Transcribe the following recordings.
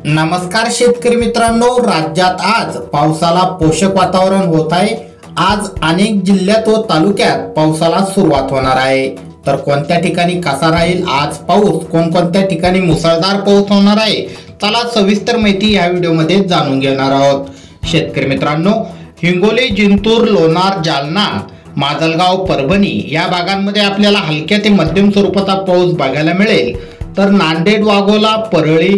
नमस्कार शेतकरी मित्रांनो, राज्यात आज पावसाला पोषक वातावरण होत आहे। आज अनेक जिल्ह्यात व तालुक्यात पावसाला सुरुवात होणार आहे। तर कोणत्या ठिकाणी कसा राहील आज पाऊस, कोणकोणत्या ठिकाणी मुसळधार पाऊस होणार आहे, चला सविस्तर माहिती या व्हिडिओमध्ये जाणून घेणार आहोत। शेतकरी मित्रांनो, हिंगोली, जिंतूर, लोणार, जालना, माजलगाव, परभणी या भागांमध्ये आपल्याला हलक्या ते मध्यम स्वरूपाचा पाऊस बघायला मिळेल। तर नांदेड, वाघोला, परळी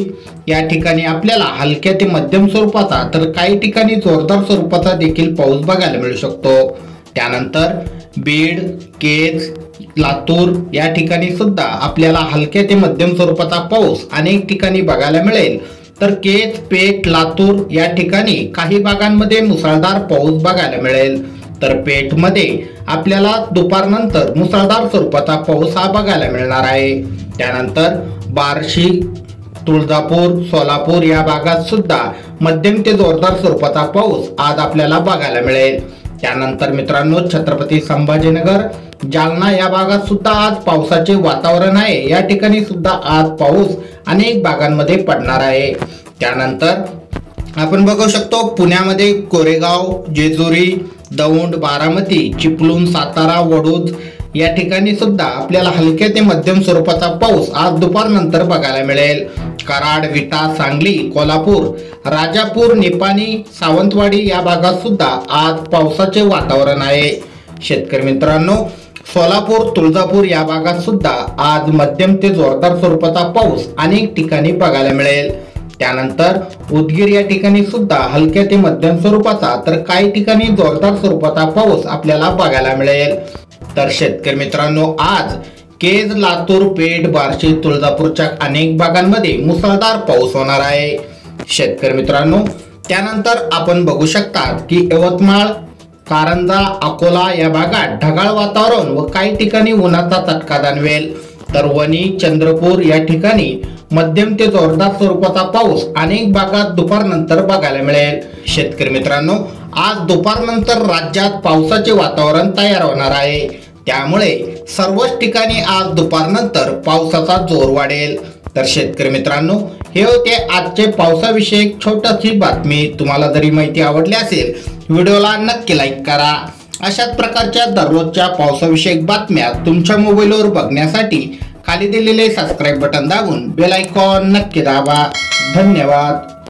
या ठिकाणी आपल्याला हलक्या ते मध्यम स्वरूपाचा तर काही ठिकाणी जोरदार स्वरूपाचा देखील पाऊस बघायला मिळू शकतो। त्यानंतर बीड, केज, लातूर या ठिकाणी सुद्धा आपल्याला हलक्या ते मध्यम स्वरूपाचा पाऊस अनेक ठिकाणी बघायला मिळेल। तर केज, पेठ, लातूर या ठिकाणी काही भागांमध्ये मुसळधार पाऊस बघायला मिळेल। तर पेठ मध्ये आपल्याला दुपारनंतर मुसळधार स्वरूपाचा पाऊस हा बघायला मिळणार आहे। त्यानंतर बार्शी, तुळजापूर, सोलापूर या भागात सुद्धा मध्यम ते जोरदार स्वरूपाचा पाऊस आज आपल्याला बघायला मिळेल। त्यानंतर मित्रांनो, छत्रपती संभाजीनगर, जालना या भागात सुद्धा आज पावसाचे वातावरण आहे। या ठिकाणी सुद्धा आज पाऊस अनेक भागांमध्ये पडणार आहे। त्यानंतर आपण बघू शकतो पुण्यामध्ये कोरेगाव, जेजुरी, दौंड, बारामती, चिपळूण, सातारा, वडूज या ठिकाणी सुद्धा आपल्याला हलक्या ते मध्यम स्वरूपाचा पाऊस आज दुपारनंतर बघायला मिळेल। कराड, विटा, सांगली, कोल्हापूर, राजापूर, निपाणी, सावंतवाडी या भागात सुद्धा आज पावसाचे वातावरण आहे। शेतकरी मित्रांनो, सोलापूर, तुळजापूर या भागात सुद्धा आज मध्यम ते जोरदार स्वरूपाचा पाऊस अनेक ठिकाणी बघायला मिळेल। त्यानंतर उदगीर या ठिकाणी सुद्धा हलक्या ते मध्यम स्वरूपाचा तर काही ठिकाणी जोरदार स्वरूपाचा पाऊस आपल्याला बघायला मिळेल। तर शेतकरी मित्रांनो, आज केज, लातूर, पेठ, बार्शी, तुळजापूरच्या अनेक भागांमध्ये मुसळधार पाऊस होणार आहे। शेतकरी मित्रांनो, त्यानंतर आपण बघू शकता की यवतमाळ, कारंजा, अकोला या भागात ढगाळ वातावरण व काही ठिकाणी उन्हाचा चटका जाणवेल। तर वणी, चंद्रपूर या ठिकाणी मध्यम ते जोरदार स्वरूपाचा पाऊस अनेक भागात दुपारनंतर बघायला मिळेल। शेतकरी मित्रांनो, आज दुपारनंतर राज्यात पावसाचे वातावरण तयार होणार आहे। त्यामुळे सर्वच ठिकाणी आज दुपारनंतर पावसाचा जोर वाढेल। तर शेतकरी मित्रांनो, हे होते आजचे पावसाविषयक छोटीशी बातमी। तुम्हाला जरी माहिती आवडली असेल, व्हिडिओला नक्की लाईक करा। अशाच प्रकारच्या दररोजच्या पावसाविषयक बातम्या तुमच्या मोबाईलवर बघण्यासाठी खाली दिलेले सबस्क्राईब बटन दाबून बेल आयकॉन नक्की दाबा। धन्यवाद।